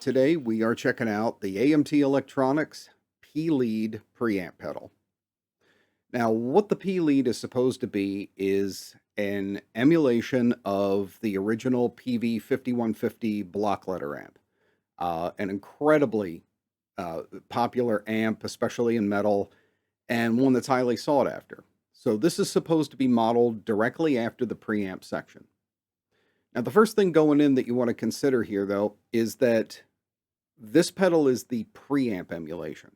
today we are checking out the AMT Electronics P-Lead preamp pedal. Now, what the P-Lead is supposed to be is an emulation of the original Peavey 5150 block letter amp. An incredibly popular amp, especially in metal, and one that's highly sought after. So this is supposed to be modeled directly after the preamp section. Now, the first thing going in that you want to consider here, though, is that this pedal is the preamp emulation.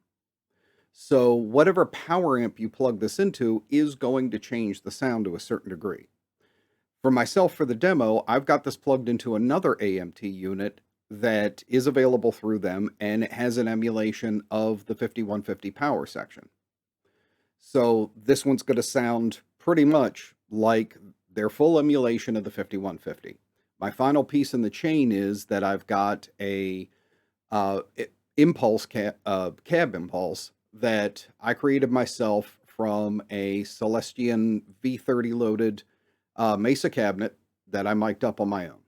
So whatever power amp you plug this into is going to change the sound to a certain degree. For myself, for the demo, I've got this plugged into another AMT unit that is available through them, and it has an emulation of the 5150 power section. So this one's going to sound pretty much like their full emulation of the 5150. My final piece in the chain is that I've got a impulse cab impulse that I created myself from a Celestion V30 loaded Mesa cabinet that I mic'd up on my own.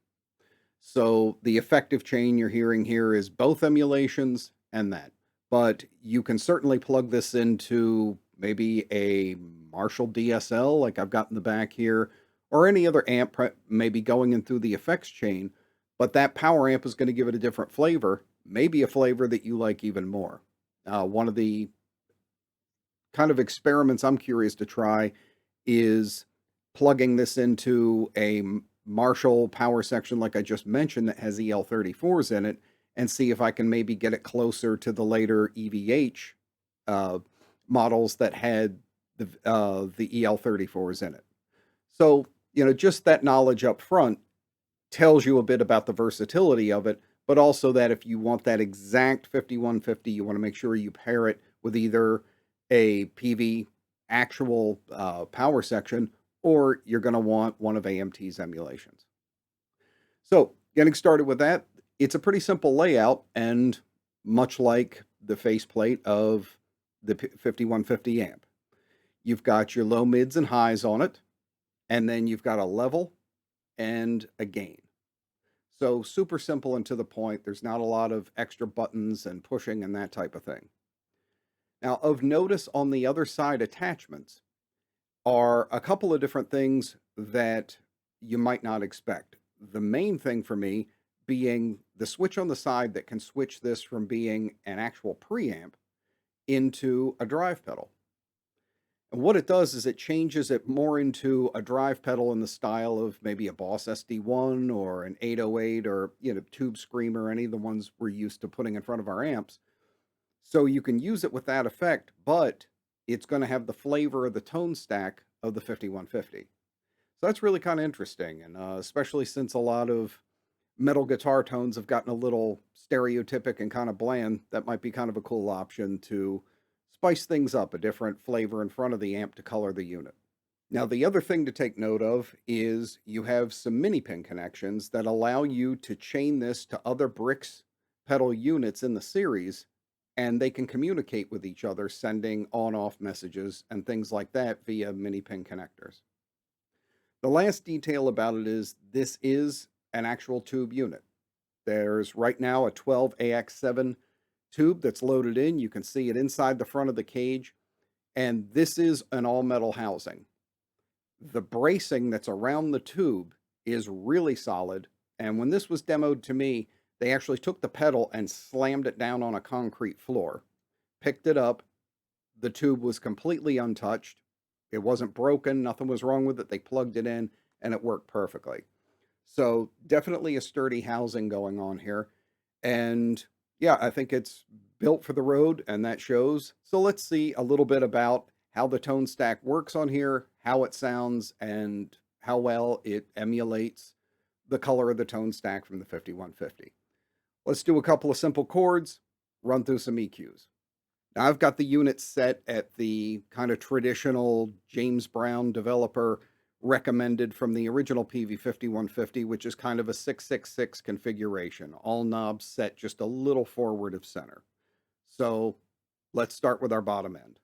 So the effective chain you're hearing here is both emulations and that. But you can certainly plug this into maybe a Marshall DSL like I've got in the back here, or any other amp maybe going in through the effects chain, but that power amp is going to give it a different flavor, maybe a flavor that you like even more. One of the kind of experiments I'm curious to try is plugging this into a Marshall power section like I just mentioned that has EL34s in it, and see if I can maybe get it closer to the later EVH models that had the EL34s in it. So, just that knowledge up front tells you a bit about the versatility of it, but also that if you want that exact 5150, you want to make sure you pair it with either a Peavey actual power section, or you're going to want one of AMT's emulations. So, getting started with that, it's a pretty simple layout, and much like the faceplate of the 5150 amp. You've got your low, mids, and highs on it, and then you've got a level and a gain. So super simple and to the point. There's not a lot of extra buttons and pushing and that type of thing. Now, of notice on the other side attachments are a couple of different things that you might not expect. The main thing for me being the switch on the side that can switch this from being an actual preamp into a drive pedal. And what it does is it changes it more into a drive pedal in the style of maybe a Boss SD1 or an 808 or, Tube Screamer, any of the ones we're used to putting in front of our amps. So you can use it with that effect, but it's going to have the flavor of the tone stack of the 5150. So that's really kind of interesting, and especially since a lot of metal guitar tones have gotten a little stereotypic and kind of bland, that might be kind of a cool option to spice things up, a different flavor in front of the amp to color the unit. Now, the other thing to take note of is you have some mini pin connections that allow you to chain this to other Brix pedal units in the series, and they can communicate with each other, sending on-off messages and things like that via mini pin connectors. The last detail about it is this is an actual tube unit. There's right now a 12AX7 tube that's loaded in. You can see it inside the front of the cage, and this is an all-metal housing. The bracing that's around the tube is really solid, and when this was demoed to me, they actually took the pedal and slammed it down on a concrete floor, picked it up. The tube was completely untouched. It wasn't broken. Nothing was wrong with it. They plugged it in, and it worked perfectly. So definitely a sturdy housing going on here. And yeah, I think it's built for the road, and that shows. So let's see a little bit about how the tone stack works on here, how it sounds, and how well it emulates the color of the tone stack from the 5150. Let's do a couple of simple chords, run through some EQs. Now I've got the unit set at the kind of traditional James Brown developer recommended from the original Peavey 5150, which is kind of a 666 configuration, all knobs set just a little forward of center. So let's start with our bottom end.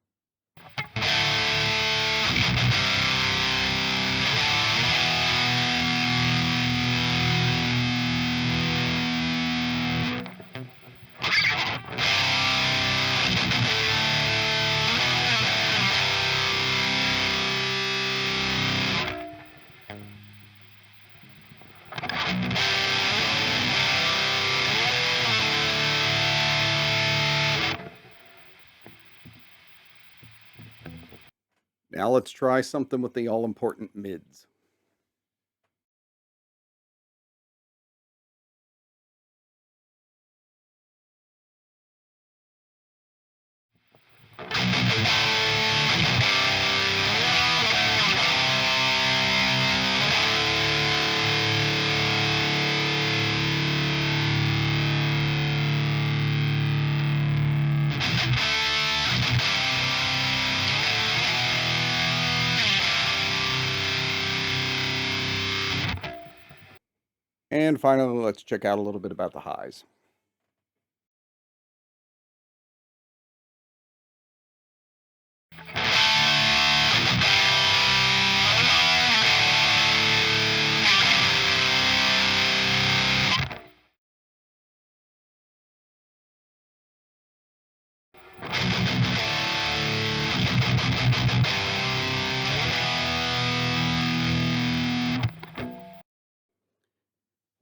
Now let's try something with the all-important mids. And finally, let's check out a little bit about the highs.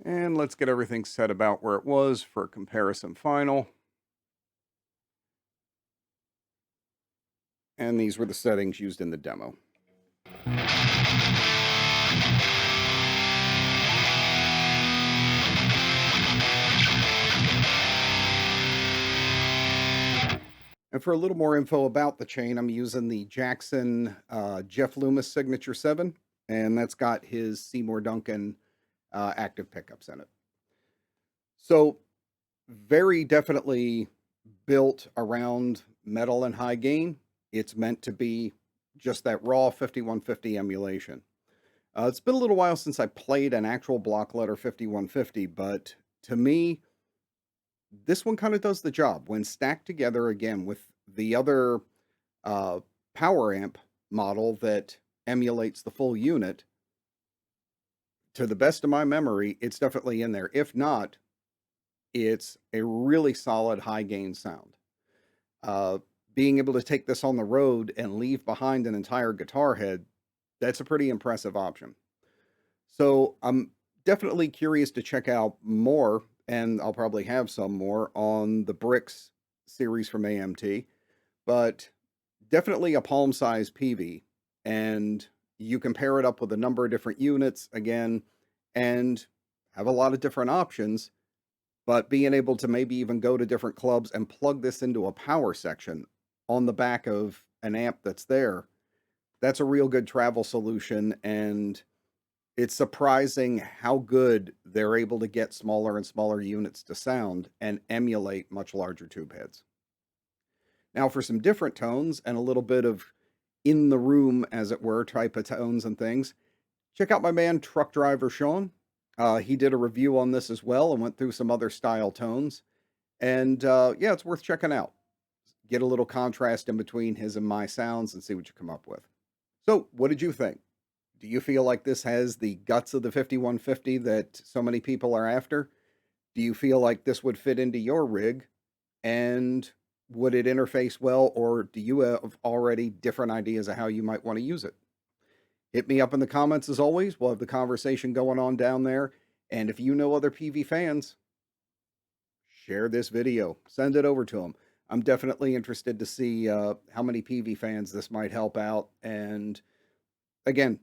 And let's get everything set about where it was for comparison final. And these were the settings used in the demo. And for a little more info about the chain, I'm using the Jackson Jeff Loomis Signature 7, and that's got his Seymour Duncan active pickups in it. So very definitely built around metal and high gain. It's meant to be just that raw 5150 emulation. It's been a little while since I played an actual block letter 5150, but to me, this one kind of does the job. When stacked together again with the other power amp model that emulates the full unit, to the best of my memory, it's definitely in there. If not, it's a really solid high gain sound. Being able to take this on the road and leave behind an entire guitar head, that's a pretty impressive option. So I'm definitely curious to check out more, and I'll probably have some more on the Bricks series from AMT, but definitely a palm-sized Peavey, and you can pair it up with a number of different units again, and have a lot of different options, but being able to maybe even go to different clubs and plug this into a power section on the back of an amp that's there, that's a real good travel solution, and it's surprising how good they're able to get smaller and smaller units to sound and emulate much larger tube heads. Now for some different tones and a little bit of in the room, as it were, type of tones and things, check out my man Truck Driver Sean. He did a review on this as well and went through some other style tones. And yeah, it's worth checking out. Get a little contrast in between his and my sounds and see what you come up with. So what did you think? Do you feel like this has the guts of the 5150 that so many people are after? Do you feel like this would fit into your rig? And would it interface well, or do you have already different ideas of how you might want to use it? Hit me up in the comments as always. We'll have the conversation going on down there. And if you know other Peavey fans, share this video. Send it over to them. I'm definitely interested to see how many Peavey fans this might help out. And again,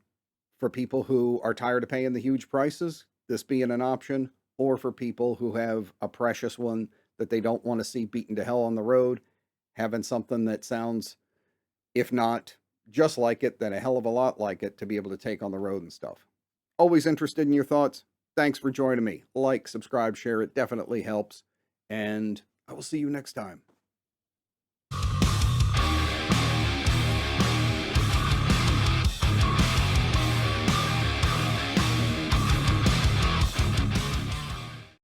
for people who are tired of paying the huge prices, this being an option, or for people who have a precious one that they don't want to see beaten to hell on the road, having something that sounds, if not just like it, then a hell of a lot like it to be able to take on the road and stuff. Always interested in your thoughts. Thanks for joining me. Like, subscribe, share. It definitely helps. And I will see you next time.